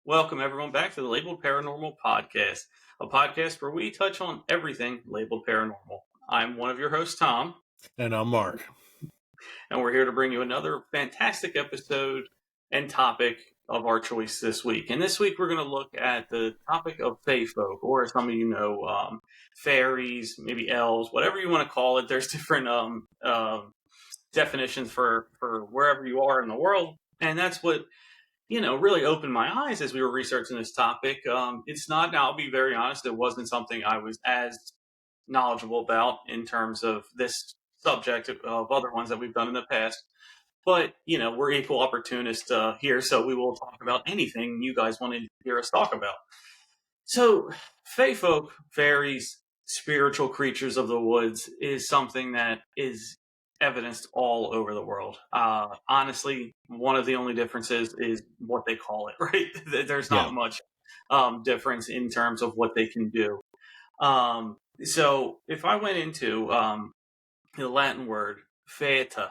Welcome, everyone, back to the Labeled Paranormal Podcast, a podcast where we touch on everything labeled paranormal. I'm one of your hosts, Tom. And I'm Mark. And we're here to bring you another fantastic episode and topic of our choice this week. And this week, we're going to look at the topic of Fae Folk, or as some of you know, fairies, maybe elves, whatever you want to call it. There's different definitions for wherever you are in the world. And that's what really opened my eyes as we were researching this topic. It's not, now I'll be very honest, it wasn't something I was as knowledgeable about in terms of this subject of other ones that we've done in the past. But, we're equal opportunists here, so we will talk about anything you guys want to hear us talk about. So, Fae Folk, fairies, spiritual creatures of the woods, is something that is evidenced all over the world. Honestly, one of the only differences is what they call it, right? There's not much difference in terms of what they can do. So if I went into the Latin word faeta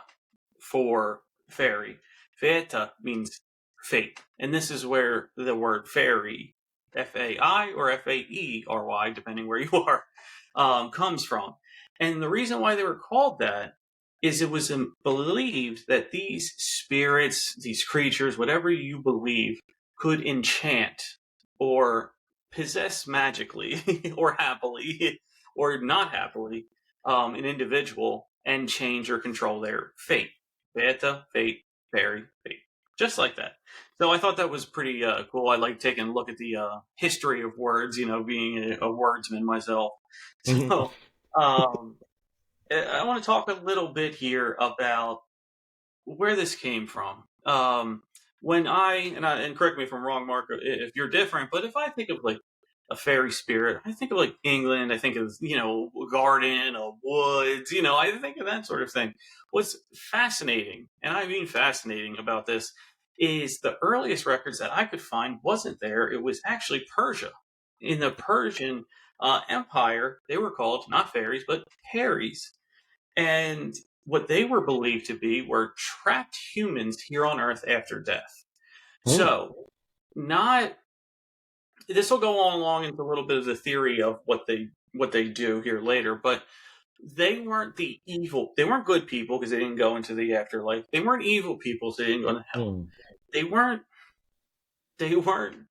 for fairy, faeta means fate. And this is where the word fairy, F-A-I or F-A-E-R-Y, depending where you are, comes from. And the reason why they were called that is it was believed that these spirits, these creatures, whatever you believe, could enchant or possess magically or happily or not happily an individual and change or control their fate. Beta, fate, fairy, fate. Just like that. So I thought that was pretty cool. I like taking a look at the history of words, being a wordsman myself. So I want to talk a little bit here about where this came from. When and correct me if I'm wrong, Mark, if you're different, but if I think of like a fairy spirit, I think of like England, I think of, a garden, a woods, I think of that sort of thing. What's fascinating, and I mean fascinating about this, is the earliest records that I could find wasn't there. It was actually Persia. In the Persian Empire, they were called not fairies, but peris. And what they were believed to be were trapped humans here on Earth after death. So, this will go on along into a little bit of the theory of what they do here later, but they weren't they weren't good people because they didn't go into the afterlife. They weren't evil people, so they didn't go to hell. They weren't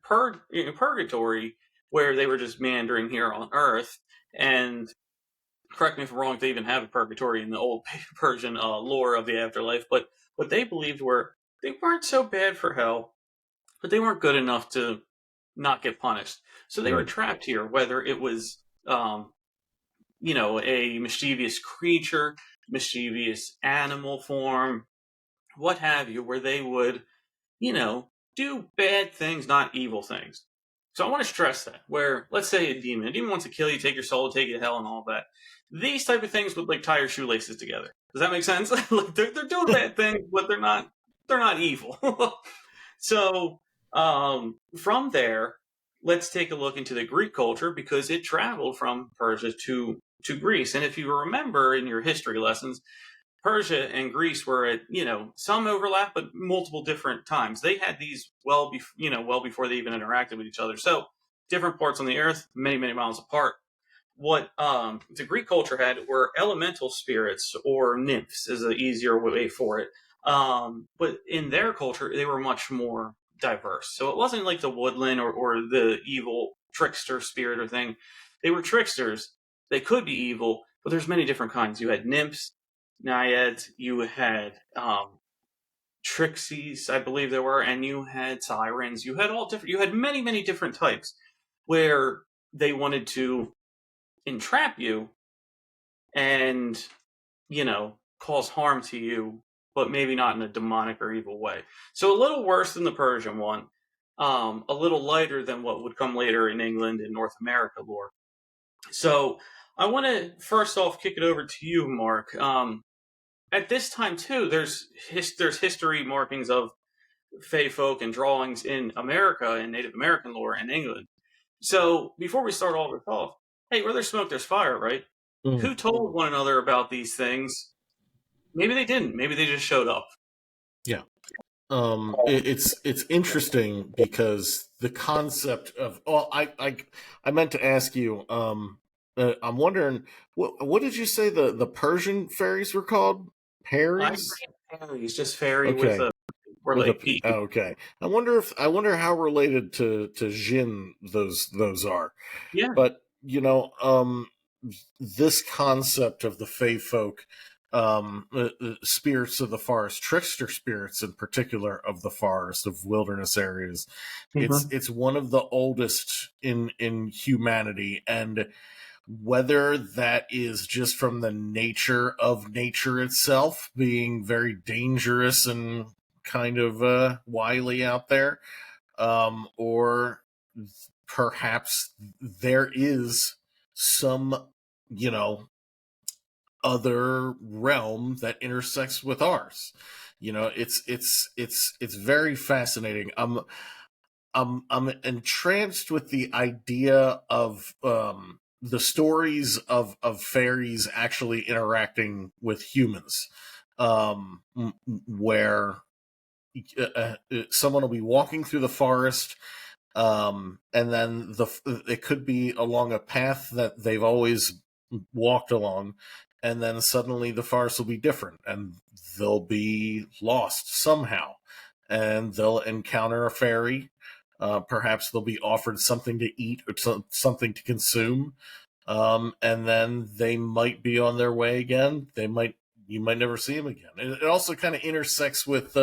purgatory, where they were just meandering here on Earth. And correct me if I'm wrong, they even have a purgatory in the old Persian lore of the afterlife, but what they believed were they weren't so bad for hell, but they weren't good enough to not get punished. So they were trapped here, whether it was, a mischievous creature, mischievous animal form, what have you, where they would, do bad things, not evil things. So I want to stress that, where, let's say a demon wants to kill you, take your soul, take you to hell and all that. These type of things would like tie your shoelaces together. Does that make sense? Like they're doing bad things, but they're not evil. So from there, let's take a look into the Greek culture, because it traveled from Persia to Greece. And if you remember in your history lessons, Persia and Greece were at, some overlap, but multiple different times. They had these well before they even interacted with each other. So different parts on the earth, many, many miles apart. What the Greek culture had were elemental spirits, or nymphs is an easier way for it. But in their culture, they were much more diverse. So it wasn't like the woodland or the evil trickster spirit or thing. They were tricksters. They could be evil, but there's many different kinds. You had nymphs, naiads, you had trixies, I believe there were, and you had sirens. You had you had many, many different types where they wanted to entrap you and, cause harm to you, but maybe not in a demonic or evil way. So a little worse than the Persian one, a little lighter than what would come later in England and North America lore. So I want to first off kick it over to you, Mark. At this time, too, there's history markings of Fae Folk and drawings in America and Native American lore in England. So before we start all this off, hey, where there's smoke, there's fire, right? Who told one another about these things? Maybe they didn't. Maybe they just showed up. Yeah. It's interesting because the concept of. Oh, I meant to ask you. I'm wondering what did you say the Persian fairies were called? I Fairies. fairies, just fairy with Okay, a or with a like P. P. Okay, I wonder how related to Jin those are. Yeah. But this concept of the Fae folk, spirits of the forest, trickster spirits in particular of the forest, of wilderness areas, Hmm. it's one of the oldest in humanity, and whether that is just from the nature of nature itself being very dangerous and kind of wily out there, or perhaps there is some, you know, other realm that intersects with ours. It's very fascinating. I'm entranced with the idea of the stories of fairies actually interacting with humans, where someone will be walking through the forest, and then it could be along a path that they've always walked along, and then suddenly the forest will be different, and they'll be lost somehow, and they'll encounter a fairy. Perhaps they'll be offered something to eat or something to consume, and then they might be on their way again. You might never see them again. It also kind of intersects with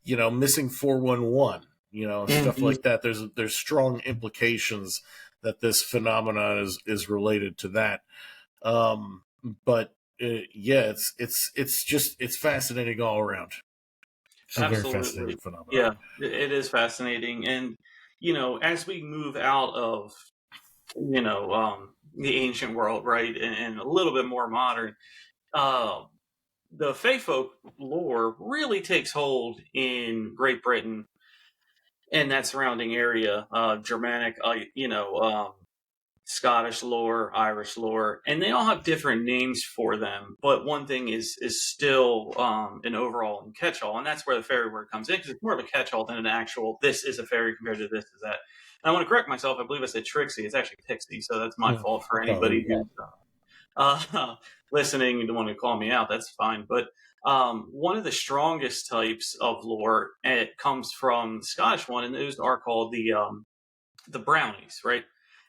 missing 411, stuff Hmm. like that. There's strong implications that this phenomenon is related to that. Um, but yeah, it's fascinating all around. It's a very Absolutely. fascinating phenomenon. Yeah, it is fascinating. And, as we move out of, the ancient world, right, and a little bit more modern, uh, the Fae folk lore really takes hold in Great Britain and that surrounding area, Germanic, Scottish lore, Irish lore, and they all have different names for them. But one thing is still an overall catch-all, and that's where the fairy word comes in because it's more of a catch-all than an actual. This is a fairy compared to this is that. And I want to correct myself. I believe I said Trixie. It's actually Pixie, so that's my Hmm. fault for Oh, there anybody you go. who's listening and want to call me out. That's fine. But one of the strongest types of lore it comes from the Scottish one, and those are called the brownies, right?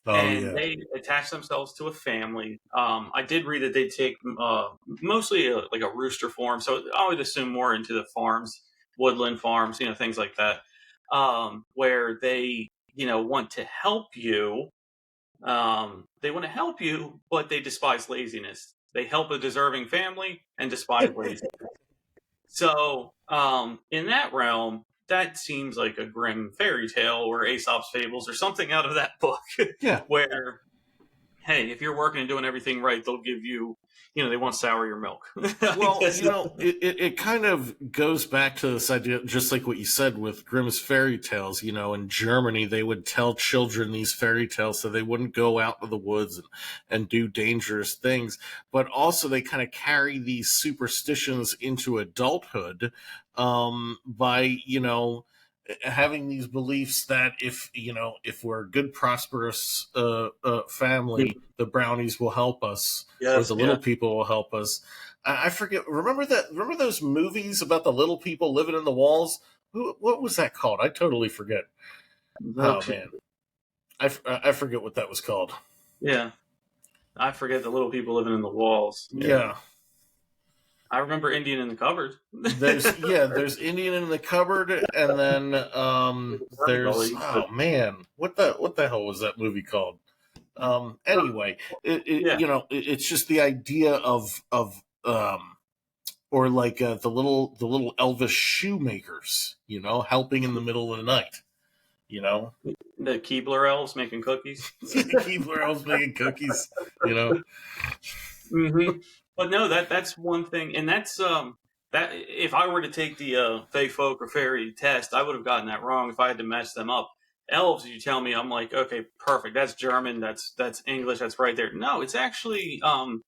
Oh And yeah. they attach themselves to a family. I did read that they take mostly like a rooster form, so I would assume more into the farms, woodland farms, things like that, where they want to help you. They want to help you, but they despise laziness. They help a deserving family and despise laziness. So, in that realm, that seems like a grim fairy tale or Aesop's fables or something out of that book, Yeah. where hey, if you're working and doing everything right, they'll give you, they won't sour your milk. I Well, guess. it kind of goes back to this idea, just like what you said with Grimm's fairy tales. In Germany, they would tell children these fairy tales so they wouldn't go out into the woods and do dangerous things. But also, they kind of carry these superstitions into adulthood, by, having these beliefs that if we're a good prosperous family, the brownies will help us, or Yes, the little yeah. people will help us. I forget. Remember those movies about the little people living in the walls? What was that called? I totally forget. The Oh man, I forget what that was called. yeah. I forget the little people living in the walls. Yeah. Yeah, I remember Indian in the cupboard. there's Indian in the cupboard, and then there's, oh man, what the hell was that movie called? Anyway, Yeah. it's just the idea of or like the little Elvis shoemakers, helping in the middle of the night, you know. The Keebler elves making cookies. Keebler elves making cookies, you know. Hmm. But no, that's one thing, and that's that. If I were to take the Fae Folk or Fairy test, I would have gotten that wrong if I had to match them up. Elves, you tell me, I'm like, okay, perfect. That's German. That's English. That's right there. No, it's actually not.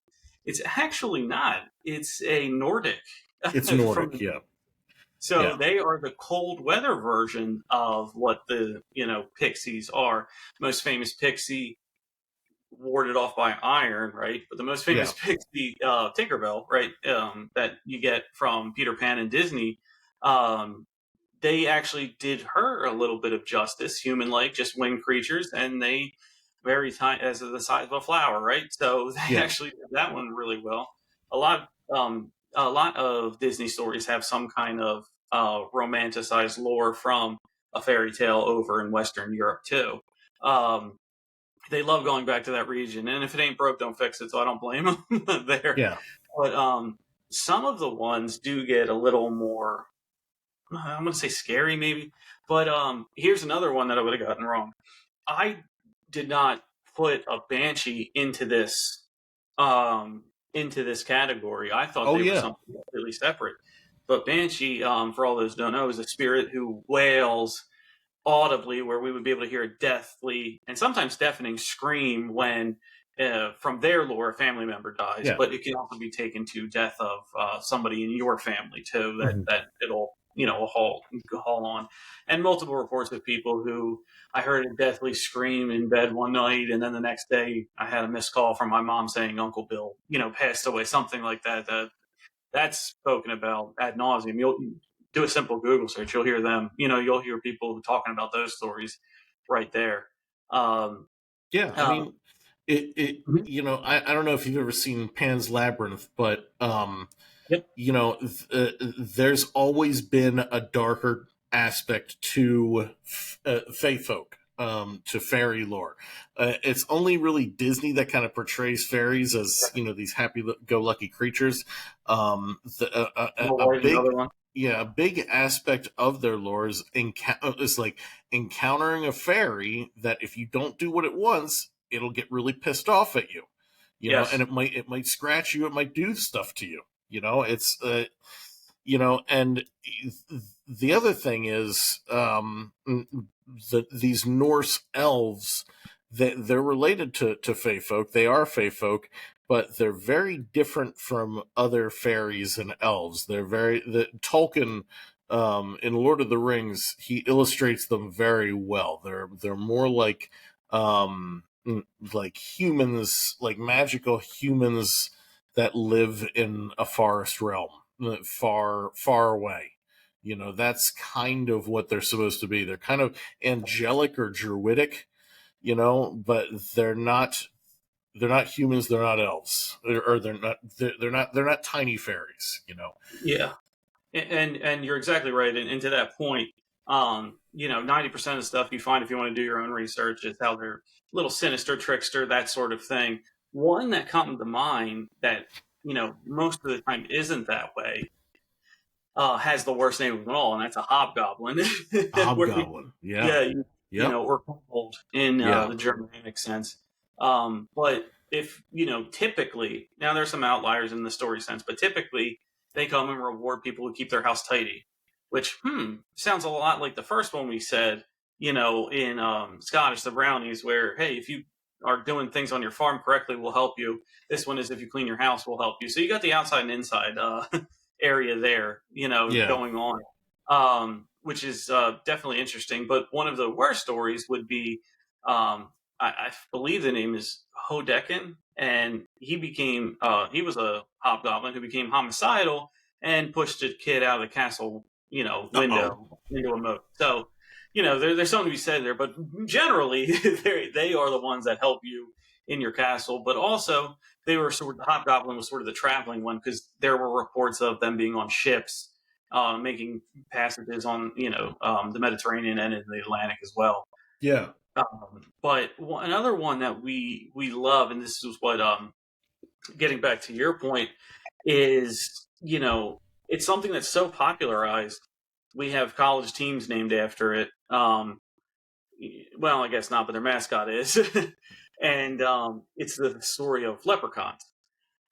It's a Nordic It's from Nordic, yeah. So Yeah. they are the cold weather version of what the pixies are. Most famous pixie warded off by iron, right? But the most Yeah. famous pixie, Tinkerbell, right, that you get from Peter Pan and Disney, um, they actually did her a little bit of justice, human-like, just winged creatures, and they very tiny, as the size of a flower, right? So they Yeah. actually did that one really well. A lot of Disney stories have some kind of romanticized lore from a fairy tale over in Western Europe too. Um, they love going back to that region, and if it ain't broke, don't fix it. So I don't blame them there. Yeah. But some of the ones do get a little more. I'm going to say scary, maybe. But here's another one that I would have gotten wrong. I did not put a banshee into this category. I thought Oh they were yeah. something completely separate. But banshee, for all those who don't know, is a spirit who wails audibly, where we would be able to hear a deathly and sometimes deafening scream when, from their lore, a family member dies. Yeah. But it can also be taken to death of somebody in your family too. That Mhm. that it'll haul on, and multiple reports of people who I heard a deathly scream in bed one night, and then the next day I had a missed call from my mom saying Uncle Bill, passed away, something like that. That's spoken about ad nauseum. You'll do a simple Google search, you'll hear them. You'll hear people talking about those stories right there. Um, Yeah. I uh, mean, it. mhm. I don't know if you've ever seen Pan's Labyrinth, but Yep. there's always been a darker aspect to Fae Folk, to fairy lore. It's only really Disney that kind of portrays fairies as these happy-go-lucky creatures. Snow A White, big another one. a big aspect of their lore is like encountering a fairy that if you don't do what it wants, it'll get really pissed off at you. And Yes. it might scratch you, it might do stuff to you. It's and the other thing is, these Norse elves, they're related to Fae folk. They are Fae folk, but they're very different from other fairies and elves. Tolkien, in Lord of the Rings, he illustrates them very well. They're more um, like humans, like magical humans that live in a forest realm, far far away. That's kind of what they're supposed to be. They're kind of angelic or druidic, but they're not humans, they're not elves, or they're not tiny fairies. Yeah. And you're exactly right. And to that point, 90% of the stuff you find if you want to do your own research is how they're little sinister, trickster, that sort of thing. One that comes to mind that most of the time isn't that way, has the worst name of them all, and that's a hobgoblin. Where Hobgoblin. Yeah. yeah, Yep. or kobold in Yeah. the Germanic sense. But if typically, now there's some outliers in the story sense, but typically they come and reward people who keep their house tidy, which sounds a lot like the first one we said. In Scottish, the brownies, where hey, if you are doing things on your farm correctly, we'll help you. This one is if you clean your house, we'll help you. So you got the outside and inside area there, Yeah. going on, which is definitely interesting. But one of the worst stories would be, I believe the name is Hodekin, and he was a hobgoblin who became homicidal and pushed a kid out of the castle, Uh-oh. window into a moat. So, there's something to be said there. But generally, they are the ones that help you in your castle, but also they were the Hobgoblin was sort of the traveling one because there were reports of them being on ships, making passages on the Mediterranean and in the Atlantic as well. Yeah. But another one that we love, and this is what getting back to your point is it's something that's so popularized. We have college teams named after it. Well, I guess not, but their mascot is, and it's the story of leprechauns.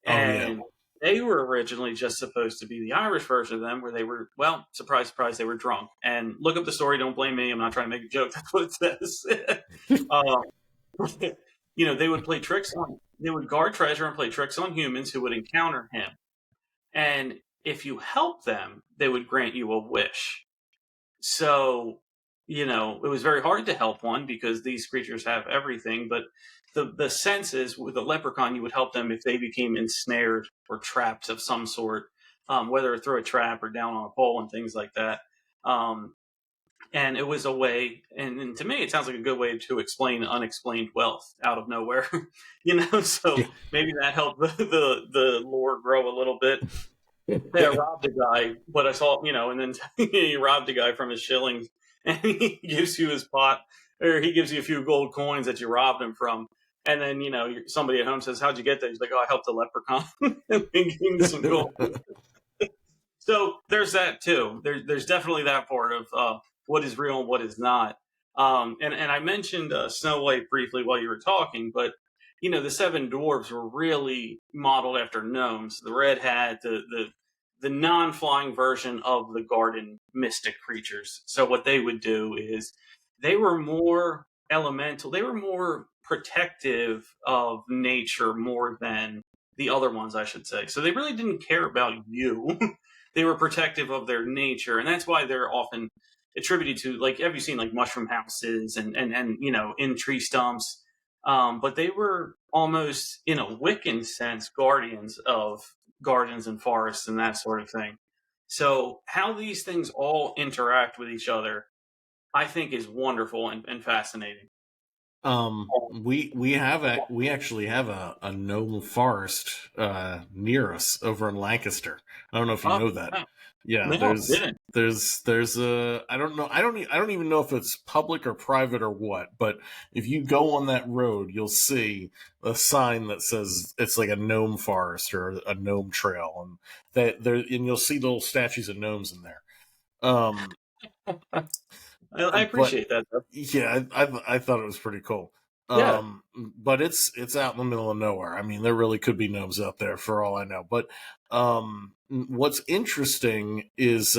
Oh yeah. And they were originally just supposed to be the Irish version of them, where they were, well, surprise, surprise, they were drunk. And look up the story. Don't blame me. I'm not trying to make a joke. That's what it says. um, they would guard treasure and play tricks on humans who would encounter him. And if you help them, they would grant you a wish. So, it was very hard to help one because these creatures have everything. But the sense is with a leprechaun, you would help them if they became ensnared or trapped of some sort, whether through a trap or down on a pole and things like that. Um, and it was a way, and to me, it sounds like a good way to explain unexplained wealth out of nowhere. So Yeah. maybe that helped the lore grow a little bit. Hey, I robbed a guy, but I saw, and then he robbed a guy from his shillings, and he gives you his pot, or he gives you a few gold coins that you robbed him from. And then, somebody at home says, "How'd you get that?" He's like, "Oh, I helped a leprechaun and gave him some gold." So there's that too. There's definitely that part of what is real and what is not. And I mentioned Snow White briefly while you were talking, but the seven dwarves were really modeled after gnomes. The red hat, the non-flying version of the garden mystic creatures. So what they would do is they were more elemental. They were more protective of nature more than the other ones, I should say. So they really didn't care about you. They were protective of their nature, and that's why they're often attributed to, like, have you seen like mushroom houses and in tree stumps? But they were almost, in a Wiccan sense, guardians of gardens and forests and that sort of thing. So how these things all interact with each other, I think, is wonderful and fascinating. We actually have a gnome forest near us over in Lancaster. I don't know if you Oh, know that. wow. Yeah, No, I didn't. there's a I don't know I don't even know if it's public or private or what, but if you go on that road, you'll see a sign that says it's like a gnome forest or a gnome trail, and you'll see little statues of gnomes in there. Um, I but appreciate that, though. yeah, I thought it was pretty cool. Yeah. But it's out in the middle of nowhere. I mean, there really could be gnomes out there for all I know. But what's interesting is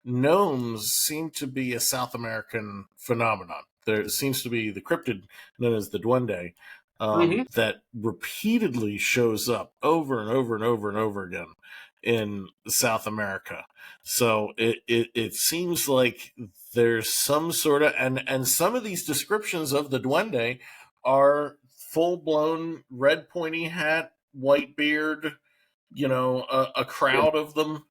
gnomes seem to be a South American phenomenon. There seems to be the cryptid known as the duende Hmm. that repeatedly shows up over and over and over and over again in South America. So it seems like there's some sort of and some of these descriptions of the duende are full blown red pointy hat, white beard, a crowd of them,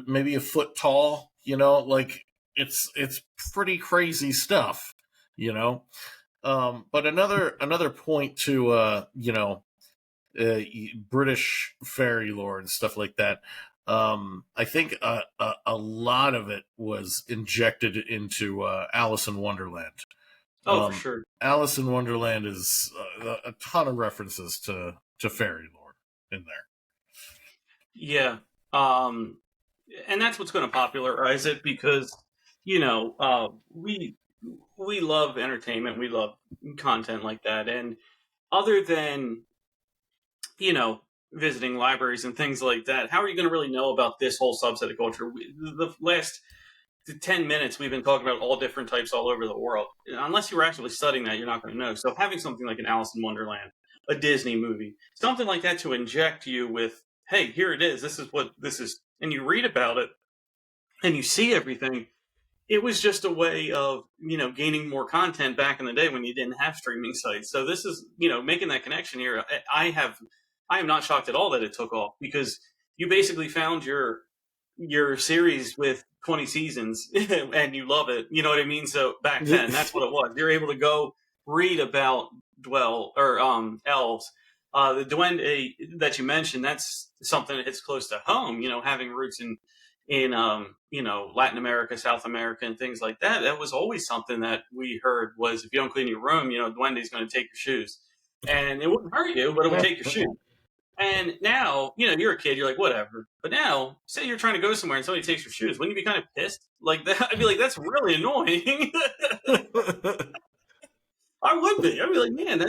maybe a foot tall, like it's pretty crazy stuff, you know. But another point to uh, British fairy lore and stuff like that. I think a lot of it was injected into Alice in Wonderland. Oh, for sure. Alice in Wonderland is a ton of references to fairy lore in there. Yeah. Um, and that's what's going to popularize it because, we love entertainment, we love content like that, and other than you know visiting libraries and things like that, how are you going to really know about this whole subset of culture? The last 10 minutes we've been talking about all different types all over the world. Unless you were actually studying that, you're not going to know. So having something like an Alice in Wonderland, a Disney movie, something like that to inject you with, hey, here it is, this is what this is, and you read about it and you see everything. It was just a way of gaining more content back in the day when you didn't have streaming sites. So this is making that connection here. I am not shocked at all that it took off because you basically found your series with 20 seasons and you love it. You know what I mean? So back then, that's what it was. You're able to go read about dwell or elves. The duende that you mentioned, that's something that hits close to home. Having roots in Latin America, South America, and things like that. That was always something that we heard was if you don't clean your room, duende's going to take your shoes, and it wouldn't hurt you, but it would take your shoes. And now, you're a kid, you're like, whatever. But now, say you're trying to go somewhere and somebody takes your shoes, wouldn't you be kind of pissed? Like that, I'd be like, that's really annoying. I would be. I'd be like, man,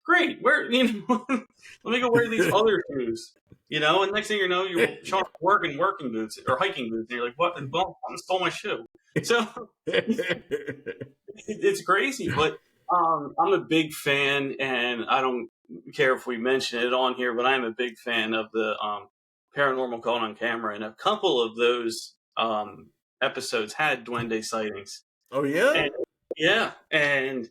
great. Where, let me go wear these other shoes. And next thing you know, you're showing up work in working boots or hiking boots, and you're like, what? Well, I stole my shoe. So it's crazy, but I'm a big fan, and I don't care if we mention it on here, but I'm a big fan of the Paranormal Caught on Camera, and a couple of those episodes had duende sightings. Oh yeah, And yeah, and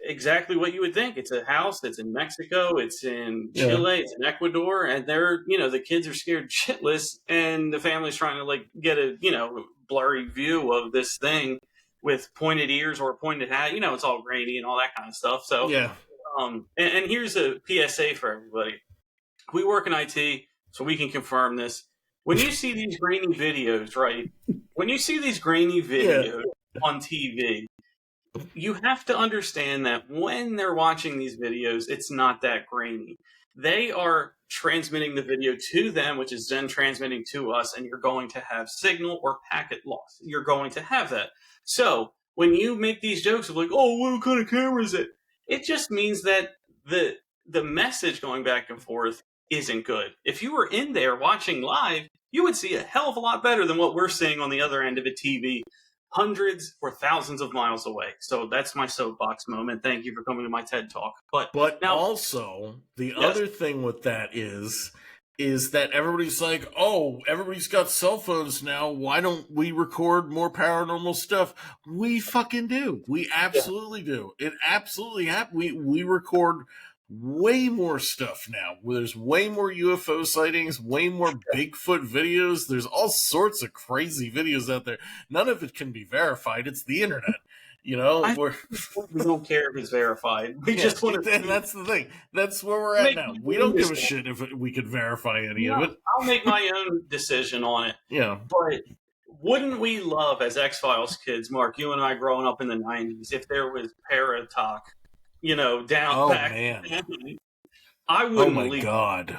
exactly what you would think. It's a house that's in Mexico, it's in yeah, Chile, it's in Ecuador, and they're, the kids are scared shitless, and the family's trying to like get a, blurry view of this thing with pointed ears or a pointed hat. It's all grainy and all that kind of stuff. So, yeah, and here's a PSA for everybody. We work in IT, so we can confirm this. When you see these grainy videos, right? When you see these grainy yeah, videos on TV, you have to understand that when they're watching these videos, it's not that grainy. They are transmitting the video to them, which is then transmitting to us, and you're going to have signal or packet loss. You're going to have that. So when you make these jokes of like, "Oh, what kind of camera is it?" It just means that the message going back and forth isn't good. If you were in there watching live, you would see a hell of a lot better than what we're seeing on the other end of a TV hundreds or thousands of miles away. So that's my soapbox moment. Thank you for coming to my TED Talk. But Now, also the yes, other thing with that is that everybody's like, oh, everybody's got cell phones now. Why don't we record more paranormal stuff? We fucking do. We yeah, absolutely do. It absolutely we record way more stuff now. There's way more UFO sightings, way more Bigfoot videos. There's all sorts of crazy videos out there. None of it can be verified. It's the internet. I We're we don't care if it's verified. We yeah, just want and to that's the thing. That's where we're at make now. my We own don't give a decision. shit if we could verify any of No, it. I'll make my own decision on it. Yeah. But wouldn't we love, as X Files kids, Mark, you and I growing up in the '90s, if there was para talk, down Oh back man. then, I Oh wouldn't my leave. god.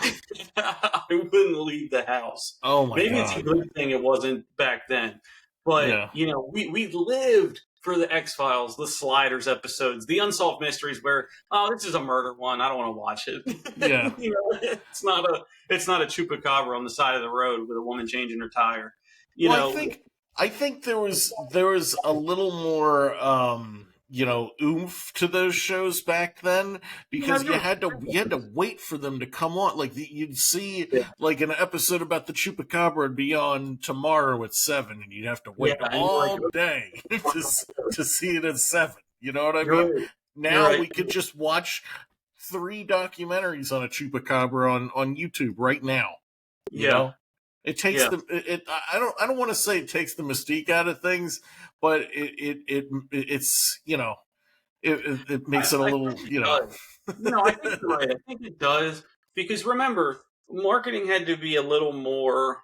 I wouldn't leave the house. Oh my Maybe it's a god. good thing it wasn't back then. But, Yeah. we lived for the X Files, the Sliders episodes, the Unsolved Mysteries where, oh, this is a murder one. I don't want to watch Yeah. it. It's not a chupacabra on the side of the road with a woman changing her tire. You Well, know, I think there was a little more oomph to those shows back then because you're you had to wait for them to come on. Like you'd see yeah, like an episode about the chupacabra would be on tomorrow at 7, and you'd have to yeah, wait and you're like, all day to see it at 7. You know what I you're mean? right. You're Now right. we could just watch 3 documentaries on a chupacabra on YouTube right now. You Yeah, know, it takes yeah. the it. I don't want to say it takes the mystique out of things, but it's it makes it a I little think it does. I think you're right. I think it does because remember, marketing had to be a little more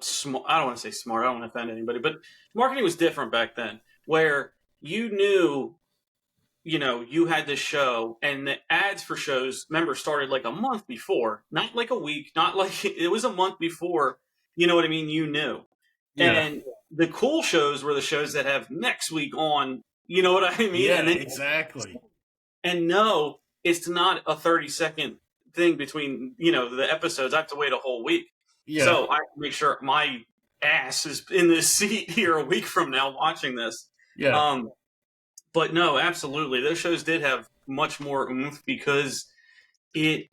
smart. I don't want to say smart. I don't want to offend anybody, but marketing was different back then, where you knew, you had this show, and the ads for shows, remember, started like a month before, not like a week, not like it was a month before. You know what I mean? You knew, yeah, and the cool shows were the shows that have next week on. You know what I mean? yeah, And then exactly, and no, it's not a 30-second thing between, the episodes. I have to wait a whole week. yeah, So I make sure my ass is in this seat here a week from now watching this. yeah, Um, but no, absolutely. Those shows did have much more oomph because it,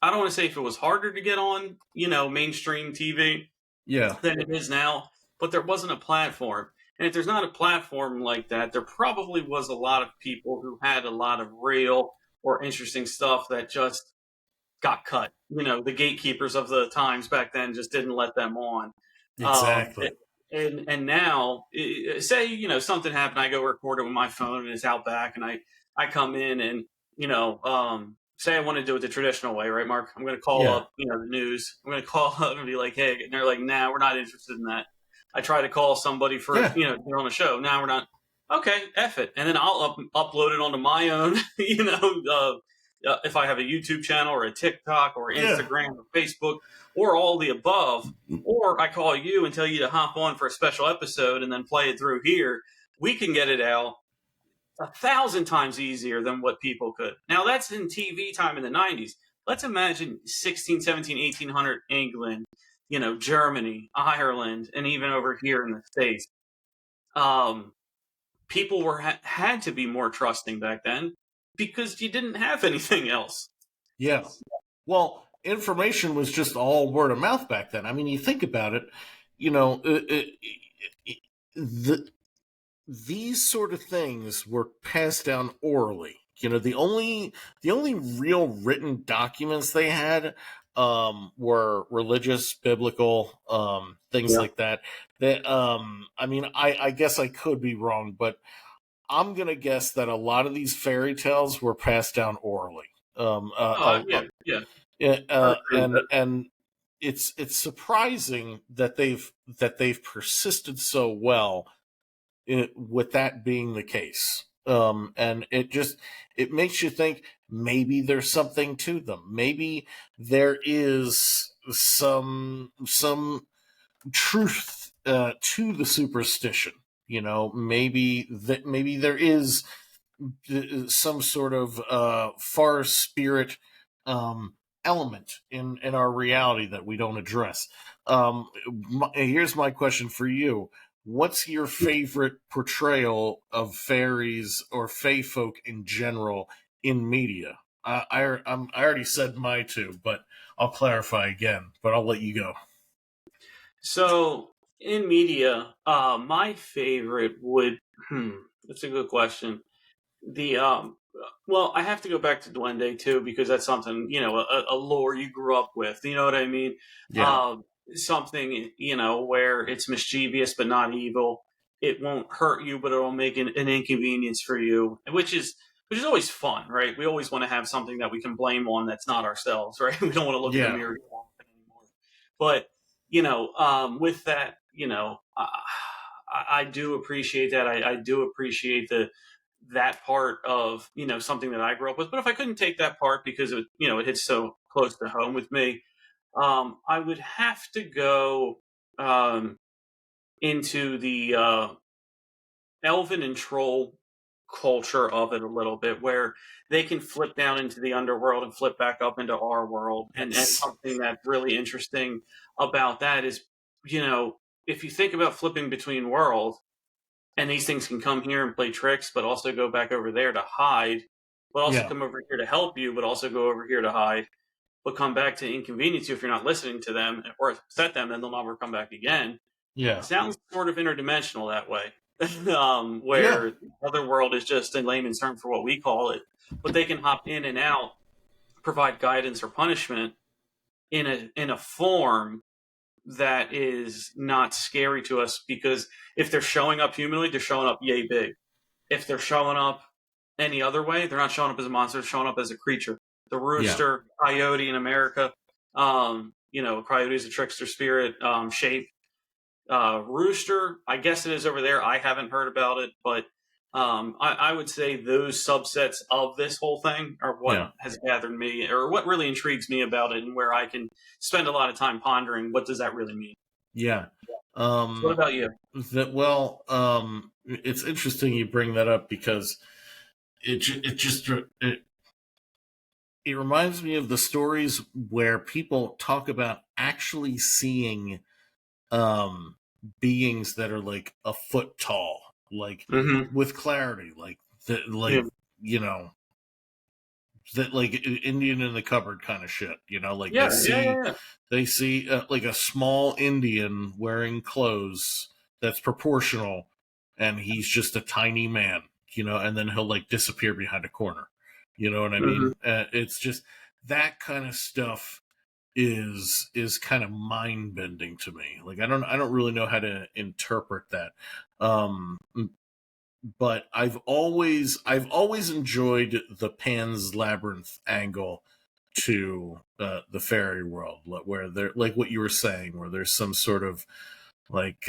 I don't want to say if it was harder to get on, mainstream TV yeah, than it is now, but there wasn't a platform. And if there's not a platform like that, there probably was a lot of people who had a lot of real or interesting stuff that just got cut. The gatekeepers of the times back then just didn't let them on. Um, exactly, and now, say something happened, I go record it with my phone and it's out back, and I come in and say I want to do it the traditional way, right, Mark? I'm going to call yeah, up the news. I'm going to call up and be like, hey, and they're like, nah, we're not interested in that. I try to call somebody for yeah, they're on a show. Now we're not. Okay, F it, and then I'll upload it onto my own if I have a YouTube channel or a TikTok or yeah, Instagram or Facebook or all the above, or I call you and tell you to hop on for a special episode and then play it through here, we can get it out 1,000 times easier than what people could. Now that's in TV time in the 90s. Let's imagine 16, 17, 1800 England, Germany, Ireland, and even over here in the States. Um, People had to be more trusting back then because you didn't have anything else. yeah. Well, information was just all word of mouth back then. I mean, you think about it, you know, the these sort of things were passed down orally. You know, the only real written documents they had were religious, biblical, things Yeah. like that. That I mean, I guess I could be wrong, but I'm gonna guess that a lot of these fairy tales were passed down orally. Yeah, yeah. I would agree with And that. it's surprising that they've persisted so well with that being the case. And it makes you think maybe there's something to them. Maybe there is some truth to the superstition. You know, maybe there is some sort of far spirit element in our reality that we don't address. Here's my question for you: what's your favorite portrayal of fairies or fae folk in general in media? I already said my two, but I'll clarify again. But I'll let you go. So in media, my favorite would that's a good question. The well, I have to go back to Duende too because that's something a lore you grew up with. You know what I mean? Yeah, Uh, Something where it's mischievous but not evil. It won't hurt you, but it'll make an inconvenience for you, which is always fun, right? We always want to have something that we can blame on that's not ourselves, right? We don't want to look in the yeah, mirror anymore. But with that, I do appreciate that. I do appreciate that part of something that I grew up with. But if I couldn't take that part because it hits so close to home with me, I would have to go um, into the elven and troll culture of it a little bit, where they can flip down into the underworld and flip back up into our world. And yes, something that's really interesting about that is, you know, if you think about flipping between worlds, and these things can come here and play tricks, but also go back over there to hide, but also yeah, come over here to help you, but also go over here to hide, but come back to inconvenience you if you're not listening to them or upset them, then they'll never come back again. yeah, Sounds sort of interdimensional that way, yeah, where the other world is just a layman's term for what we call it, but they can hop in and out, provide guidance or punishment in a form that is not scary to us because if they're showing up humanly, they're showing up yay big. If they're showing up any other way, they're not showing up as a monster, they're showing up as a creature. The yeah, rooster, coyote in America, coyote is a trickster spirit shape. Rooster, I guess it is over there. I haven't heard about it, but I would say those subsets of this whole thing are what yeah, has gathered me, or what really intrigues me about it, and where I can spend a lot of time pondering what does that really mean. yeah. What Um, about you? it's interesting you bring that up because it reminds me of the stories where people talk about actually seeing um beings that are like a foot tall, like Mm-hmm. with clarity, Yeah. you know that like Indian in the cupboard kind of shit. You know, like Yeah. Yeah. Yeah. Yeah. they see like a small Indian wearing clothes that's proportional, and he's just a tiny man. You know, and then he'll like disappear behind a corner. You know what I Mm-hmm. mean? It's just that kind of stuff is kind of mind bending to me. Like I don't really know how to interpret that. Um, but I've always enjoyed the Pan's Labyrinth angle to the fairy world, where there, like what you were saying, where there's some sort of like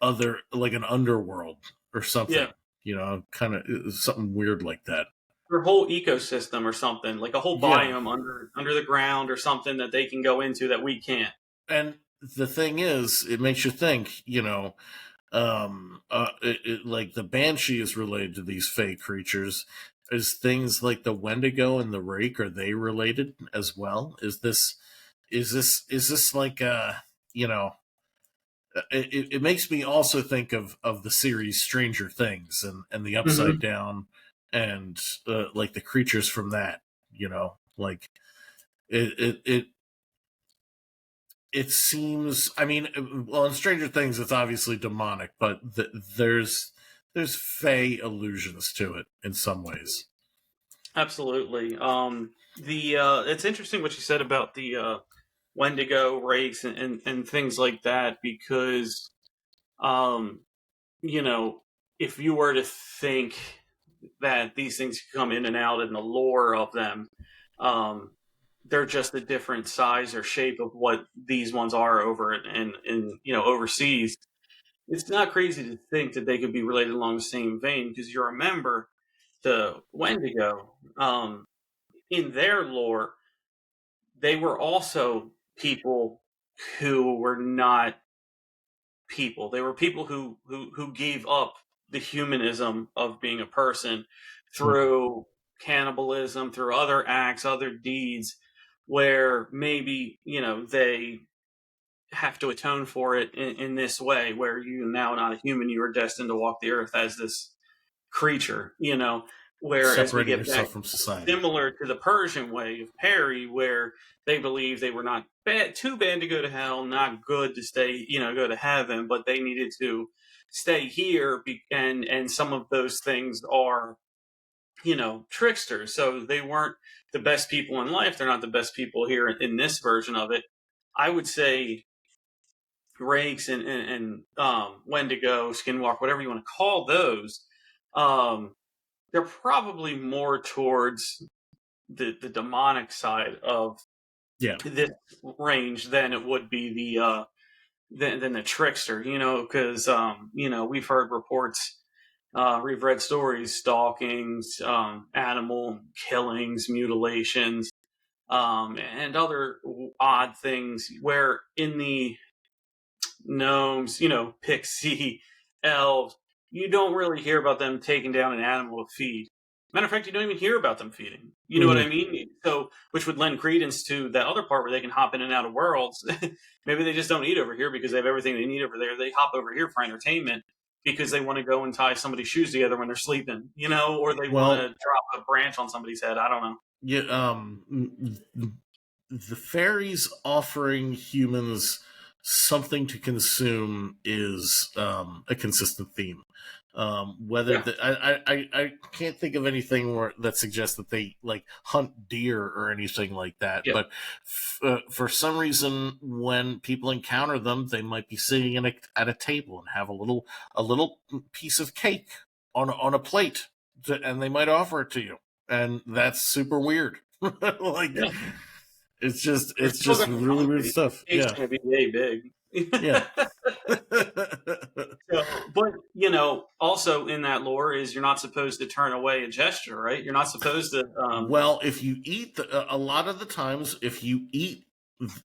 other, like an underworld or Yeah. something. You know, kind of something weird like that. Or whole ecosystem or something, like a whole Yeah, biome under the ground or something that they can go into that we can't. and the thing is, it makes you think. You know, like the banshee is related to these fake creatures. Is things like the wendigo and the rake, are they related as well? Is this like you know it makes me also think of the series Stranger Things and the Upside Mm-hmm. Down, and like the creatures from that, like it it seems. I mean, well, in Stranger Things, it's obviously demonic, but there's Fae allusions to it in some ways. Absolutely. The it's interesting what you said about the Wendigo race and things like that because um, you know, if you were to think that these things come in and out in the lore of them, um, they're just a different size or shape of what these ones are over in overseas. It's not crazy to think that they could be related along the same vein because you remember the Wendigo in their lore, they were also people who were not people. They were people who gave up the humanism of being a person through cannibalism, through other acts, other deeds, where maybe they have to atone for it in this way, where you now not a human, you are destined to walk the earth as this creature, whereas we Separating get back yourself from society. similar to the Persian way of Perry, where they believed they were not too bad to go to hell, not good to stay, go to heaven, but they needed to stay here, and some of those things are, tricksters. So they weren't the best people in life. They're not the best people here in this version of it. I would say rakes and Wendigo, Skinwalk, whatever you want to call those, um, they're probably more towards the demonic side of Yeah. this range than it would be than the trickster, because we've heard reports, we've read stories, stalkings, animal killings, mutilations, and other odd things where in the gnomes, pixie, elves, you don't really hear about them taking down an animal to feed. Matter of fact, you don't even hear about them feeding. You know what I Mhm. mean? So, which would lend credence to that other part where they can hop in and out of worlds. Maybe they just don't eat over here because they have everything they need over there. They hop over here for entertainment because they want to go and tie somebody's shoes together when they're sleeping, or they want to Well, drop a branch on somebody's head. I don't know. yeah, the fairies offering humans something to consume is a consistent theme. Whether Yeah. the, I can't think of anything that suggests that they like hunt deer or anything like that. Yeah. But for some reason, when people encounter them, they might be sitting at a table and have a little piece of cake on a plate, and they might offer it to you, and that's super weird. Like Yeah. They're it's still just going to be really weird hungry. stuff. The cake's Yeah. going to be yay Yeah. big. So, but also in that lore is you're not supposed to turn away a gesture, right? You're not supposed to. Well, if you eat a lot of the times, if you eat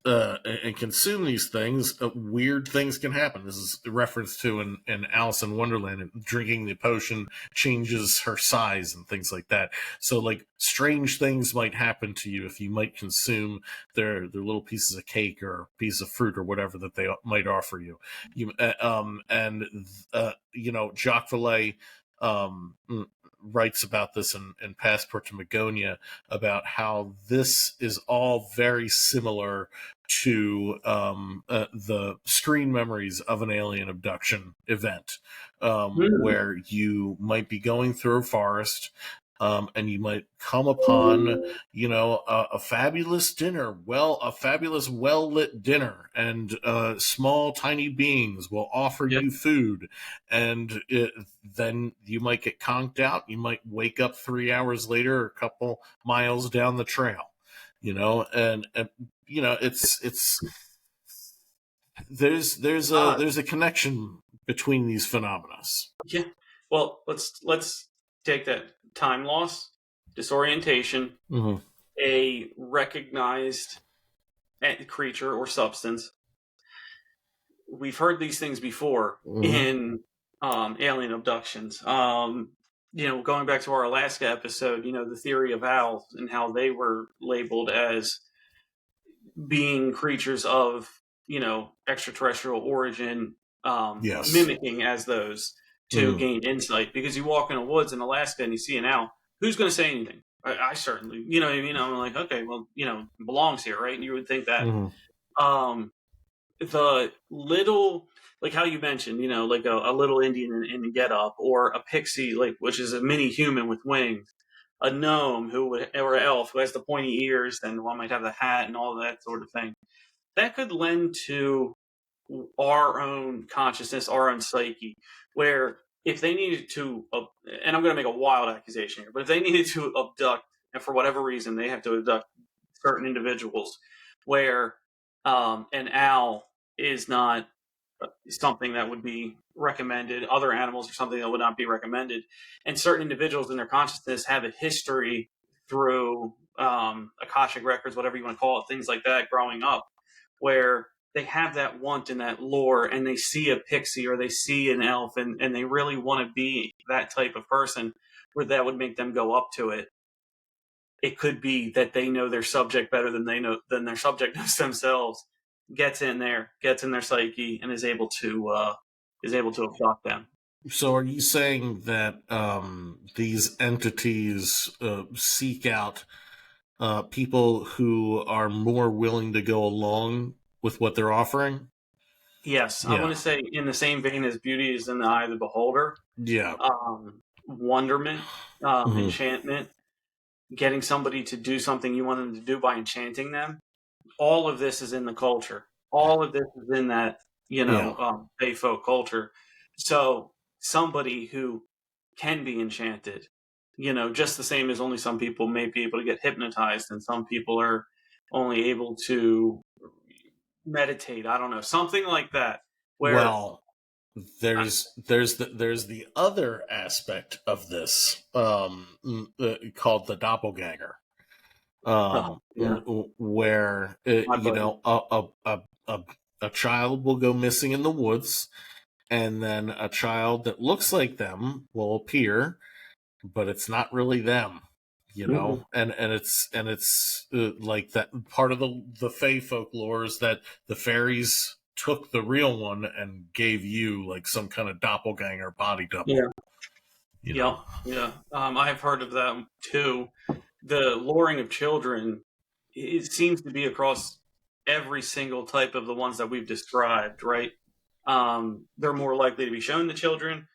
and consume these things, weird things can happen. This is a reference to in Alice in Wonderland. Drinking the potion changes her size and things like that. So, like, strange things might happen to you if you might consume their little pieces of cake or piece of fruit or whatever that they might offer you. Jacques Vallée um, writes about this in Passport to Magonia, about how this is all very similar to the screen memories of an alien abduction event, Hmm. where you might be going through a forest. And you might come upon, a fabulous dinner, a fabulous, well-lit dinner, and small, tiny beings will offer Yeah. you food, and then you might get conked out. You might wake up 3 hours later, a couple miles down the trail, and it's Uh, there's a connection between these phenomena. yeah. Well, let's take that time loss, disorientation, Mm-hmm. a recognized creature or substance. We've heard these things before Mm-hmm. in alien abductions. Going back to our Alaska episode, the theory of owls and how they were labeled as being creatures of extraterrestrial origin, Yes. mimicking as those to Mm-hmm. gain insight. Because you walk in the woods in Alaska and you see an owl, who's going to say anything? I certainly, you know what I mean? I'm like, okay, well, it belongs here, right? And you would think that. Mhm. Um, the little, like how you mentioned, like a little Indian in a get up, or a pixie, like, which is a mini human with wings, a gnome or an elf who has the pointy ears, and one might have the hat and all that sort of thing. That could lend to our own consciousness, our own psyche, where if they needed to, and I'm going to make a wild accusation here, but if they needed to abduct, and for whatever reason they have to abduct certain individuals, where an owl is not something that would be recommended, other animals are something that would not be recommended, and certain individuals in their consciousness have a history through Akashic records, whatever you want to call it, things like that, growing up, where they have that want and that lore, and they see a pixie or they see an elf, and they really want to be that type of person, where that would make them go up to it. It could be that they know their subject better than their subject knows themselves, gets in there, gets in their psyche, and is able to abduct them. So, are you saying that these entities seek out people who are more willing to go along with what they're offering? Yes, I want Yeah. to say, in the same vein as beauty is in the eye of the beholder, Yeah. wonderment, Hmm. enchantment, getting somebody to do something you want them to do by enchanting them. All of this is in the culture. All of this is in that, Yeah. Fae Folk culture. So somebody who can be enchanted, just the same as only some people may be able to get hypnotized, and some people are only able to meditate. I don't know, something like that, where Well, I, there's the other aspect of this called the doppelganger, yeah, where my buddy. a child will go missing in the woods, and then a child that looks like them will appear, but it's not really them, Mhm. and it's like that part of the Fae folklore is that the fairies took the real one and gave you like some kind of doppelganger body double, Yeah, you know. yep, yeah. I've heard of that too. The luring of children, it seems to be across every single type of the ones that we've described, right? They're more likely to be shown to children.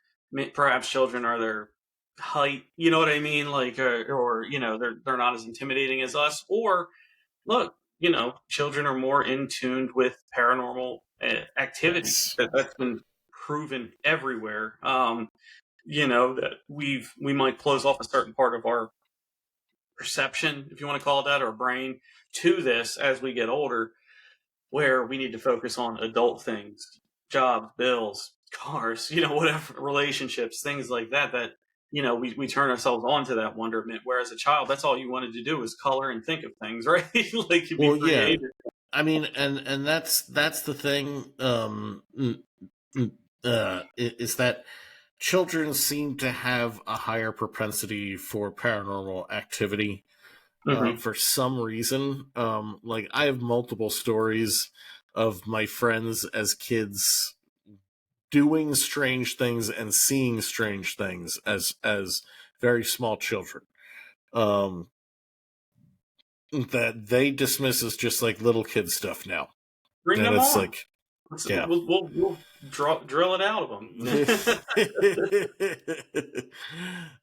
Perhaps children are their height, you know what I mean? Like, or they're not as intimidating as us. Or look, children are more in tuned with paranormal activity. Yes. That's been proven everywhere. That we might close off a certain part of our perception, if you want to call it that, or brain, to this as we get older, where we need to focus on adult things, jobs, bills, cars, whatever, relationships, things like that, we turn ourselves on to that wonderment. Whereas a child, that's all you wanted to do was color and think of things, right? Like, you'd be Well, yeah. creative. I mean, and that's the thing. Is that children seem to have a higher propensity for paranormal activity Hmm. for some reason. Like I have multiple stories of my friends as kids doing strange things and seeing strange things as very small children. Um, that they dismiss as just like little kid stuff now, Bring and them it's on. like, Let's, yeah. we'll drill it out of them.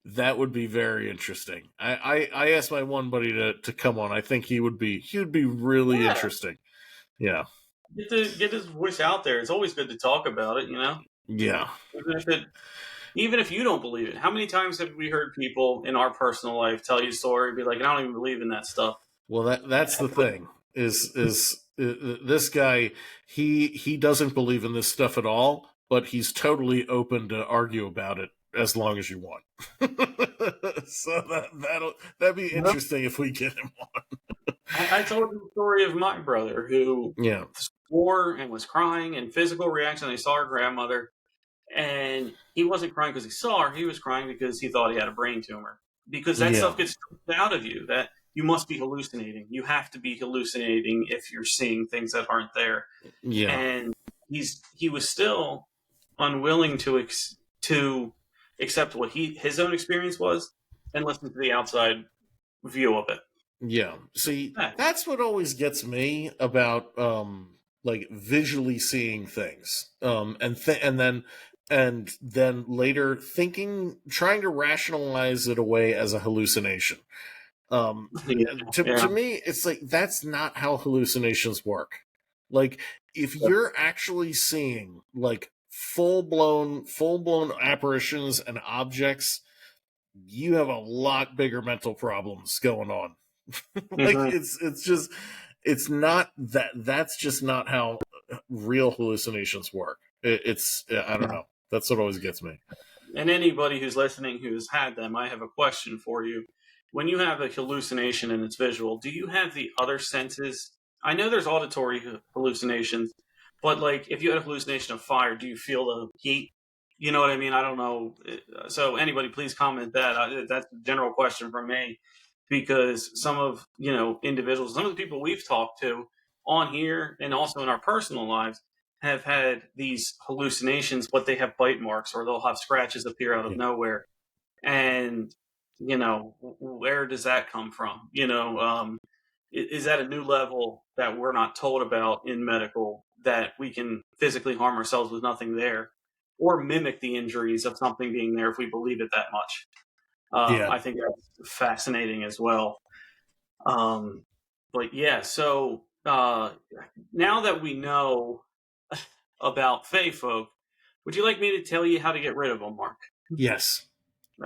That would be very interesting. I asked my one buddy to come on. I think he would be really Yeah, interesting. Yeah. get his voice out there. It's always good to talk about it. Yeah. Even if it Even if you don't believe it, how many times have we heard people in our personal life tell you a story and be like, I don't even believe in that stuff? Well, that's the thing is this guy, he doesn't believe in this stuff at all, but he's totally open to argue about it as long as you want. So that'd be No. interesting if we get him on. I told you the story of my brother who Yeah. swore and was crying, and physical reaction. They saw her grandmother, and he wasn't crying because he saw her. He was crying because he thought he had a brain tumor. Because that Yeah. stuff gets stripped out of you. That you must be hallucinating. You have to be hallucinating if you're seeing things that aren't there. Yeah. And he was still unwilling to accept what his own experience was, and listen to the outside view of it. Yeah. See, Yeah. that's what always gets me about like visually seeing things. And then later thinking trying to rationalize it away as a hallucination. Yeah. To Yeah. me it's like that's not how hallucinations work. Like if you're actually seeing like full blown apparitions and objects, you have a lot bigger mental problems going on. Like Hmm. it's just it's not that that's just not how real hallucinations work. It's I don't know. That's what always gets me. And anybody who's listening who's had them, I have a question for you. When you have a hallucination and it's visual, do you have the other senses? I know there's auditory hallucinations, but like if you had a hallucination of fire, do you feel the heat? You know what I mean? I don't know. So anybody, please comment that. That's a general question from me, because some of individuals, some of the people we've talked to on here and also in our personal lives have had these hallucinations, but they have bite marks or they'll have scratches appear out of Yeah. nowhere. And, where does that come from? Is that a new level that we're not told about in medical, that we can physically harm ourselves with nothing there or mimic the injuries of something being there if we believe it that much? Yeah. I think that's fascinating as well. Um, but yeah, so now that we know about Fae Folk, would you like me to tell you how to get rid of them, Mark? Yes.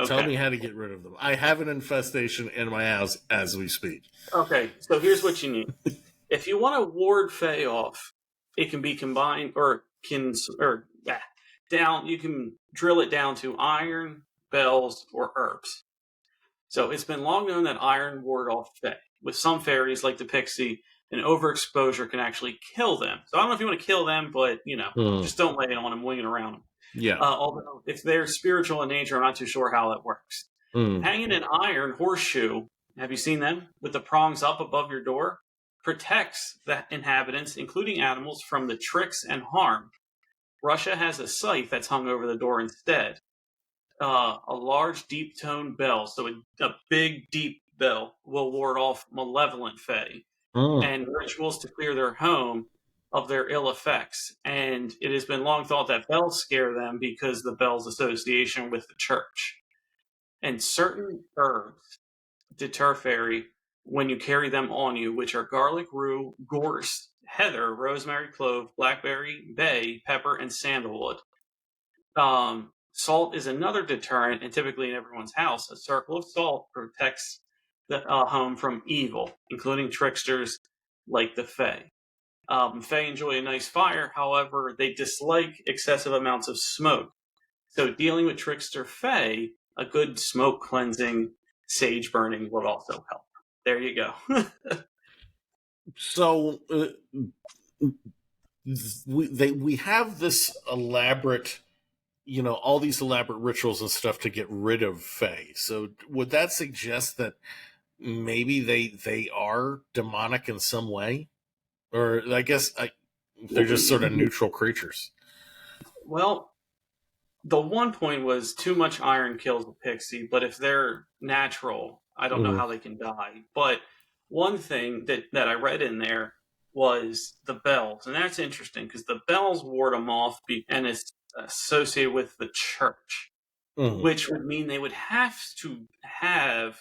Tell Okay. me how to get rid of them. I have an infestation in my house as we speak. Okay, so here's what you need. If you want to ward Fae off, it can be combined down. You can drill it down to iron, bells, or herbs. So it's been long known that iron ward off Fae. With some fairies, like the pixie, an overexposure can actually kill them. So I don't know if you want to kill them, but Mm. just don't lay it on them, winging around them. Yeah. Although if they're spiritual in nature, I'm not too sure how that works. Mm. Hanging an iron horseshoe, have you seen them with the prongs up above your door? Protects the inhabitants, including animals, from the tricks and harm. Russia has a scythe that's hung over the door instead. A large deep toned bell, so a big deep bell, will ward off malevolent fae, Mm. and rituals to clear their home of their ill effects. And it has been long thought that bells scare them because the bell's association with the church. And certain herbs deter fairy when you carry them on you, which are garlic, rue, gorse, heather, rosemary, clove, blackberry, bay, pepper, and sandalwood. Salt is another deterrent, and typically in everyone's house, a circle of salt protects the home from evil, including tricksters like the Fae. Fae enjoy a nice fire, however, they dislike excessive amounts of smoke. So, dealing with trickster Fae, a good smoke cleansing, sage burning would also help. There you go. So we have this elaborate, all these elaborate rituals and stuff to get rid of Fae. So would that suggest that maybe they are demonic in some way, or I guess they're just sort of neutral creatures? Well, the one point was too much iron kills a pixie, but if they're natural, I don't know Mm. how they can die. But one thing that I read in there was the bells, and that's interesting because the bells ward them off, and it's associated with the church, Mm. which would mean they would have to have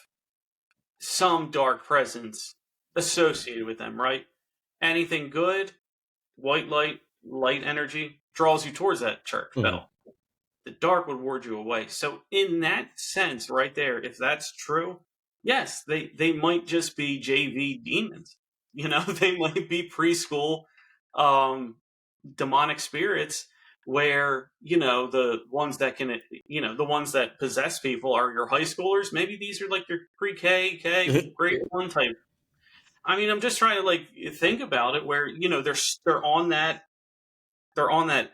some dark presence associated with them, right? Anything good, white light, light energy draws you towards that church Mm. bell. The dark would ward you away. So in that sense, right there, if that's true, yes, they might just be JV demons. They might be preschool um, demonic spirits where the ones that can the ones that possess people are your high schoolers. Maybe these are like your pre-K, grade one type. I mean, I'm just trying to like think about it where they're on that they're on that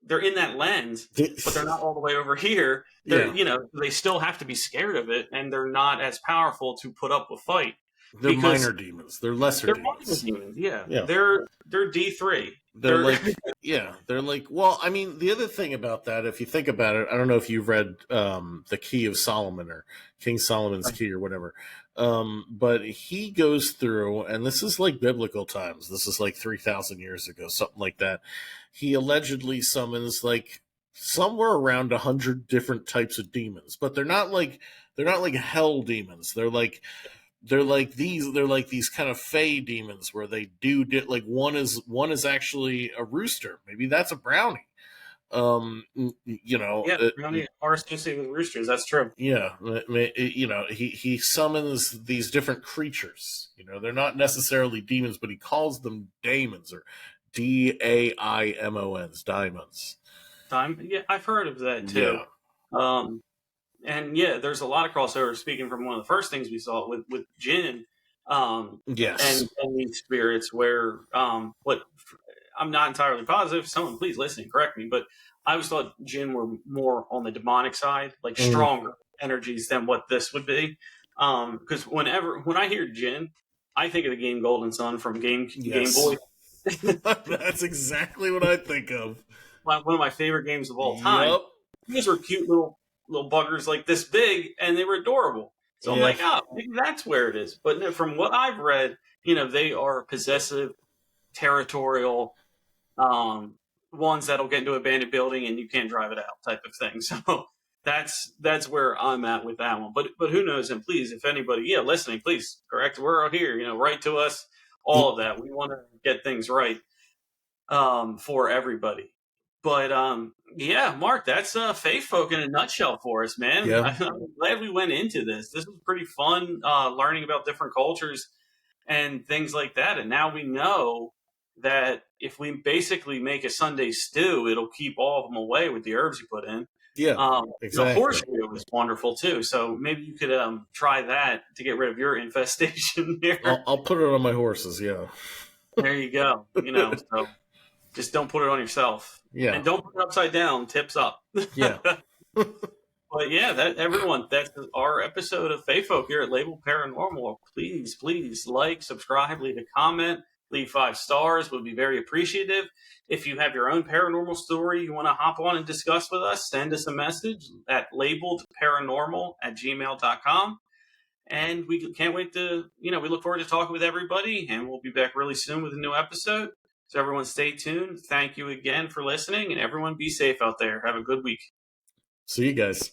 they're in that lens, but they're not all the way over here. They're, Yeah. they still have to be scared of it, and they're not as powerful to put up a fight. They're because minor demons. They're lesser they're minor demons. demons. Yeah, Yeah. they're D3. They're They're like, yeah, they're like, well, I mean, the other thing about that, if you think about it, I don't know if you've read The Key of Solomon or King Solomon's Key or whatever, but he goes through, and this is like biblical times. This is like 3,000 years ago, something like that. He allegedly summons like somewhere around 100 different types of demons, but they're not like hell demons. They're like these kind of Fae demons where they like one is actually a rooster. Maybe that's a brownie. You know, yeah, brownie are associated with roosters. That's true. yeah, he summons these different creatures. They're not necessarily demons, but he calls them daemons or Daimons, diamonds. Time. Yeah, I've heard of that too. Yeah. Um, and yeah, there's a lot of crossover. Speaking from one of the first things we saw with Jin, Yes. and these spirits, where what I'm not entirely positive. Someone please listen and correct me, but I always thought Jin were more on the demonic side, like Mm, stronger energies than what this would be. Because when I hear Jin, I think of the game Golden Sun from Game yes. Boy. That's exactly what I think of. One of my favorite games of all time. Yep. These were cute little buggers like this big, and they were adorable. So I'm Yeah. like, oh, maybe that's where it is. But no, from what I've read, they are possessive, territorial, um, ones that'll get into an abandoned building and you can't drive it out, type of thing. So that's where I'm at with that one. But who knows? And please, if anybody, listening, please correct. We're out here, write to us. All of that. We want to get things right, for everybody. But yeah, Mark, that's Fae Folk in a nutshell for us, man. Yeah. I'm glad we went into this. This was pretty fun, learning about different cultures and things like that. And now we know that if we basically make a Sunday stew, it'll keep all of them away with the herbs you put in. Yeah. The Exactly. horseshoe is wonderful too. So maybe you could try that to get rid of your infestation here. I'll put it on my horses. Yeah. There you go. So just don't put it on yourself. Yeah. And don't put it upside down, tips up. Yeah. But yeah, that's our episode of Fae Folk here at Label Paranormal. Please like, subscribe, leave a comment, leave 5 stars. Would be very appreciative. If you have your own paranormal story you want to hop on and discuss with us, send us a message at labeledparanormal@gmail.com. And we can't wait to, we look forward to talking with everybody, and we'll be back really soon with a new episode. So everyone stay tuned. Thank you again for listening, and everyone be safe out there. Have a good week. See you guys.